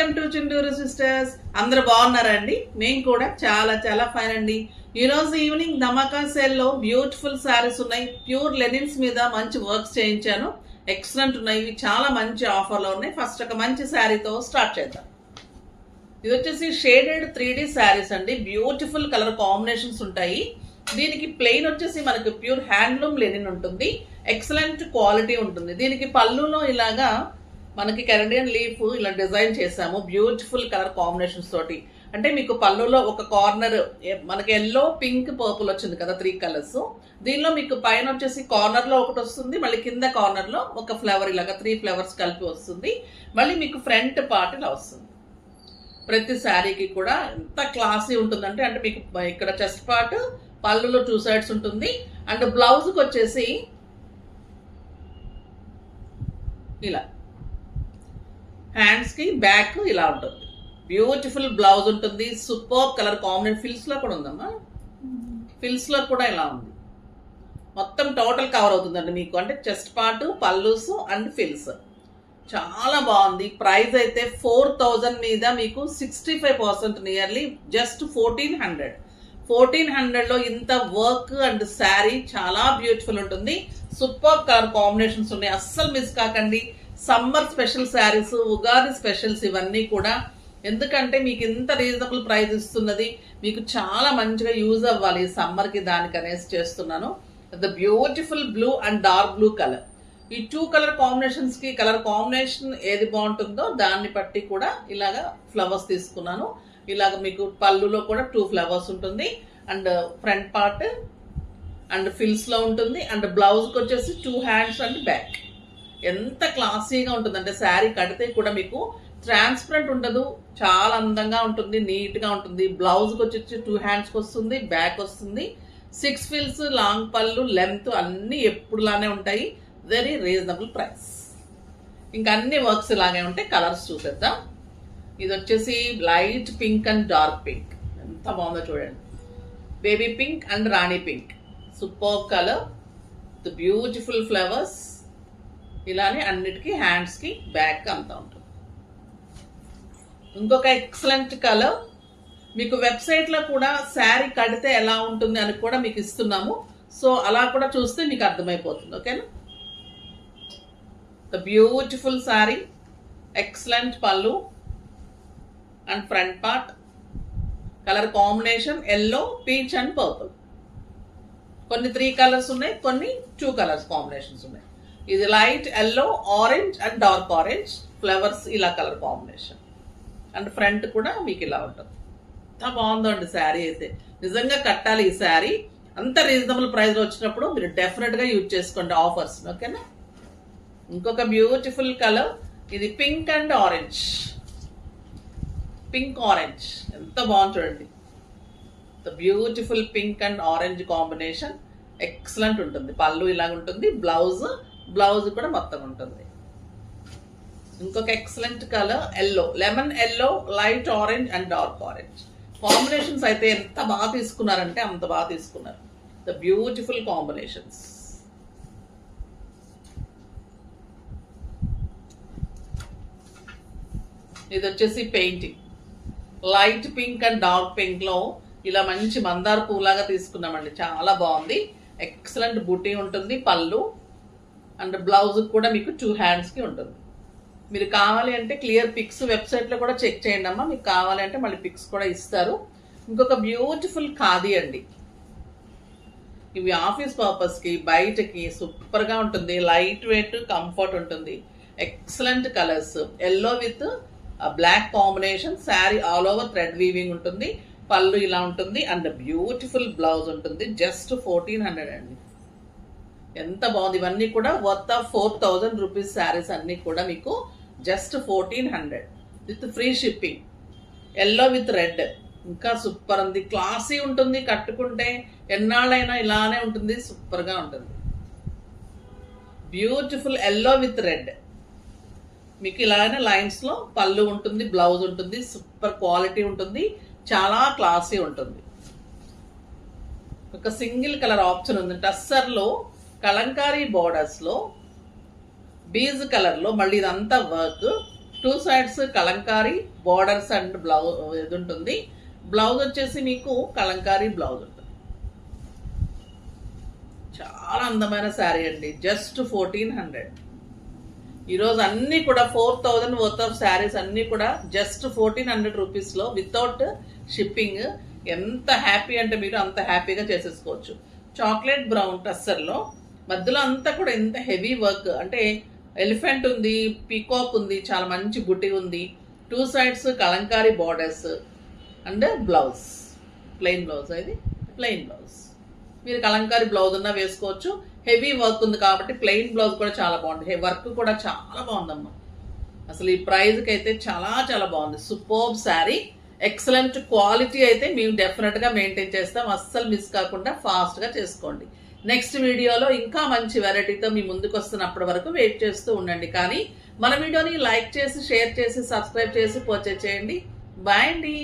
Welcome to Chinturu sisters. అందరూ బాగున్నారా అండి? మేము కూడా చాలా చాలా ఫైన్ అండి. ఈ రోజు ఈవినింగ్ ధమాకా సేల్ లో బ్యూటిఫుల్ సారీస్ ఉన్నాయి. ప్యూర్ లెనిన్స్ మీద మంచి వర్క్స్ చేయించాను. ఎక్సలెంట్ ఉన్నాయి. ఇవి చాలా మంచి ఆఫర్ లో ఉన్నాయి. ఫస్ట్ ఒక మంచి శారీతో స్టార్ట్ చేద్దాం. ఇది వచ్చేసి షేడెడ్ 3D శారీస్ అండి. బ్యూటిఫుల్ కలర్ కాంబినేషన్స్ ఉంటాయి. దీనికి ప్లెయిన్ వచ్చేసి మనకి ప్యూర్ హ్యాండ్లూమ్ లెనిన్ ఉంటుంది. ఎక్సలెంట్ క్వాలిటీ ఉంటుంది. దీనికి పళ్ళులో ఇలాగా మనకి కెనడియన్ లీఫ్ ఇలా డిజైన్ చేసాము. బ్యూటిఫుల్ కలర్ కాంబినేషన్స్ తోటి. అంటే మీకు పళ్ళులో ఒక కార్నర్ మనకి ఎల్లో, పింక్, పర్పుల్ వచ్చింది కదా, 3 కలర్స్. దీనిలో మీకు పైన వచ్చేసి కార్నర్ లో ఒకటి వస్తుంది, మళ్ళీ కింద కార్నర్ లో ఒక ఫ్లవర్, ఇలాగా 3 ఫ్లవర్స్ కలిపి వస్తుంది. మళ్ళీ మీకు ఫ్రంట్ పార్ట్ ఇలా వస్తుంది. ప్రతి శారీకి కూడా ఎంత క్లాసీ ఉంటుందంటే, అంటే మీకు ఇక్కడ చెస్ట్ పార్ట్, పళ్ళులో 2 సైడ్స్ ఉంటుంది. అండ్ బ్లౌజ్కి వచ్చేసి ఇలా హ్యాండ్స్ కి బ్యాక్ ఇలా ఉంటుంది. బ్యూటిఫుల్ బ్లౌజ్ ఉంటుంది. Super colour combination. ఫిల్స్ లో కూడా ఉందమ్మా. ఫిల్స్ లో కూడా ఇలా ఉంది. మొత్తం టోటల్ కవర్ అవుతుందండి మీకు. అంటే chest part, pallus and fills. చాలా బాగుంది. ప్రైస్ అయితే 4000 మీద మీకు 65% నియర్లీ జస్ట్ 1400. 1400 లో ఇంత వర్క్ అండ్ శారీ చాలా బ్యూటిఫుల్ ఉంటుంది. సూపర్ కలర్ కాంబినేషన్స్ ఉన్నాయి. అస్సలు మిస్ కాకండి. Summer special saris, Ugadi specials ఇవన్నీ కూడా. ఎందుకంటే మీకు ఇంత రీజనబుల్ ప్రైస్ ఇస్తున్నది మీకు చాలా మంచిగా యూజ్ అవ్వాలి సమ్మర్ కి, దానికి అనేసి చేస్తున్నాను. The beautiful blue and dark blue colour. ఈ 2 కలర్ కాంబినేషన్స్ కి కలర్ కాంబినేషన్ ఏది బాగుంటుందో దాన్ని బట్టి కూడా ఇలాగా ఫ్లవర్స్ తీసుకున్నాను. ఇలాగ మీకు పళ్ళులో కూడా 2 ఫ్లవర్స్ ఉంటుంది. And front part and fills లో ఉంటుంది. అండ్ బ్లౌజ్ కి వచ్చేసి 2 హ్యాండ్స్ అండ్ బ్యాక్. ఎంత క్లాసీగా ఉంటుందంటే శారీ కడితే కూడా మీకు ట్రాన్స్పరెంట్ ఉండదు. చాలా అందంగా ఉంటుంది, నీట్ గా ఉంటుంది. బ్లౌజ్ కి వచ్చి 2 హ్యాండ్స్ కి వస్తుంది, బ్యాక్ వస్తుంది. 6 ఫిల్స్, లాంగ్ పళ్ళు, లెంత్ అన్ని ఎప్పుడులానే ఉంటాయి. Very reasonable price. ఇంకా అన్ని వర్క్స్ ఇలాగే ఉంటాయి. కలర్స్ చూసేద్దాం. ఇది వచ్చేసి light pink and dark pink. ఎంత బాగుందో చూడండి. Baby pink and Rani pink. Super colour. The beautiful flowers. ఇలానే అన్నిటికీ హ్యాండ్స్ కి బ్యాక్ అంతా ఉంటుంది. ఇంకొక ఎక్సలెంట్ కలర్. మీకు వెబ్సైట్ లో కూడా శారీ కడితే ఎలా ఉంటుంది అని కూడా మీకు ఇస్తున్నాము. సో అలా కూడా చూస్తే మీకు అర్థమైపోతుంది. ఓకేనా? The beautiful sari. ఎక్సలెంట్ పళ్ళు and front part. Colour combination yellow, peach and purple. కొన్ని 3 కలర్స్ ఉన్నాయి, కొన్ని 2 కలర్స్ కాంబినేషన్స్ ఉన్నాయి. ఇది light yellow, orange and dark orange. Flowers ఇలా కలర్ కాంబినేషన్. అండ్ ఫ్రంట్ కూడా మీకు ఇలా ఉంటుంది. ఎంత బాగుందో అండి శారీ అయితే. నిజంగా కట్టాలి ఈ శారీ. అంత రీజనబుల్ ప్రైస్ లో వచ్చినప్పుడు మీరు డెఫినెట్ గా యూజ్ చేసుకోండి ఆఫర్స్. ఓకేనా? ఇంకొక బ్యూటిఫుల్ కలర్. ఇది pink and orange. Pink orange ఎంత బాగుంది చూడండి. The beautiful pink and orange combination. Excellent ఉంటుంది. పళ్ళు ఇలాగ ఉంటుంది. బ్లౌజ్ కూడా మొత్తం ఉంటుంది. ఇంకొక excellent colour yellow, lemon yellow, light orange and dark orange. Combinations అయితే ఎంత బాగా తీసుకున్నారంటే అంత బాగా తీసుకున్నారు. The beautiful combinations. ఇది వచ్చేసి painting. Light pink and dark pink లో ఇలా మంచి మందార పూలాగా తీసుకున్నామండి. చాలా బాగుంది. ఎక్సలెంట్ బుటీ ఉంటుంది. పళ్ళు అండ్ బ్లౌజ్ కూడా మీకు 2 హ్యాండ్స్ కి ఉంటుంది. మీరు కావాలి అంటే క్లియర్ పిక్స్ వెబ్సైట్ లో కూడా చెక్ చేయండి అమ్మా. మీకు కావాలి అంటే మళ్ళీ పిక్స్ కూడా ఇస్తారు. ఇంకొక బ్యూటిఫుల్ ఖాదీ అండి. ఇవి ఆఫీస్ పర్పస్ కి, బయటకి సూపర్ గా ఉంటుంది. లైట్ వెయిట్, కంఫర్ట్ ఉంటుంది. Excellent colours. Yellow with black combination. Sari all over thread weaving ఉంటుంది. పళ్ళు ఇలా ఉంటుంది. అండ్ బ్యూటిఫుల్ బ్లౌజ్ ఉంటుంది. జస్ట్ 1400 అండి. ఎంత బాగుంది. ఇవన్నీ కూడా వర్త్ ఆఫ్ 4000 రూపీస్ శారీస్ అన్ని కూడా మీకు just 1400 with free shipping. Yellow with red ఇంకా సూపర్ ఉంది. క్లాసీ ఉంటుంది. కట్టుకుంటే ఎన్నాళ్ళైనా ఇలానే ఉంటుంది. సూపర్ గా ఉంటుంది. Beautiful yellow with red. మీకు ఇలానే లైన్స్ లో పళ్ళు ఉంటుంది, బ్లౌజ్ ఉంటుంది. సూపర్ క్వాలిటీ ఉంటుంది. చాలా క్లాసీ ఉంటుంది. ఒక సింగిల్ కలర్ ఆప్షన్ ఉంది. టస్సర్ లో కలంకారీ బోర్డర్స్ లో బీజ్ కలర్ లో మళ్ళీ ఇదంతా work. 2 sides Kalamkari borders and blouse ఇది ఉంటుంది. బ్లౌజ్ వచ్చేసి మీకు కలంకారీ బ్లౌజ్ ఉంటుంది. చాలా అందమైన శారీ అండి. జస్ట్ 1400. ఈరోజు అన్నీ కూడా 4000 వర్త్ ఆఫ్ శారీస్ అన్నీ కూడా జస్ట్ 1400 రూపీస్లో వితౌట్ షిప్పింగ్. ఎంత హ్యాపీ అంటే మీరు అంత హ్యాపీగా చేసేసుకోవచ్చు. చాక్లెట్ బ్రౌన్ టస్సర్లో మధ్యలో అంతా కూడా ఎంత హెవీ వర్క్ అంటే ఎలిఫెంట్ ఉంది, పీకాక్ ఉంది, చాలా మంచి బుట్టి ఉంది. 2 sides Kalamkari borders and blouse plain blouse. ఇది ప్లెయిన్ బ్లౌజ్. మీరు కలంకారీ బ్లౌజ్ ఉన్నా వేసుకోవచ్చు. హెవీ వర్క్ ఉంది కాబట్టి ప్లెయిన్ బ్లౌజ్ కూడా చాలా బాగుంది. వర్క్ కూడా చాలా బాగుందమ్మా. అసలు ఈ ప్రైజ్కి అయితే చాలా చాలా బాగుంది. సూపర్బ్ శారీ, ఎక్సలెంట్ క్వాలిటీ అయితే మేము డెఫినెట్గా మెయింటైన్ చేస్తాం. అస్సలు మిస్ కాకుండా ఫాస్ట్గా చేసుకోండి. నెక్స్ట్ వీడియోలో ఇంకా మంచి వెరైటీతో మీ ముందుకు వస్తున్నప్పటి వరకు వెయిట్ చేస్తూ ఉండండి. కానీ మన వీడియోని లైక్ చేసి, షేర్ చేసి, సబ్స్క్రైబ్ చేసి పర్చేజ్ చేయండి. బాయ్ అండి.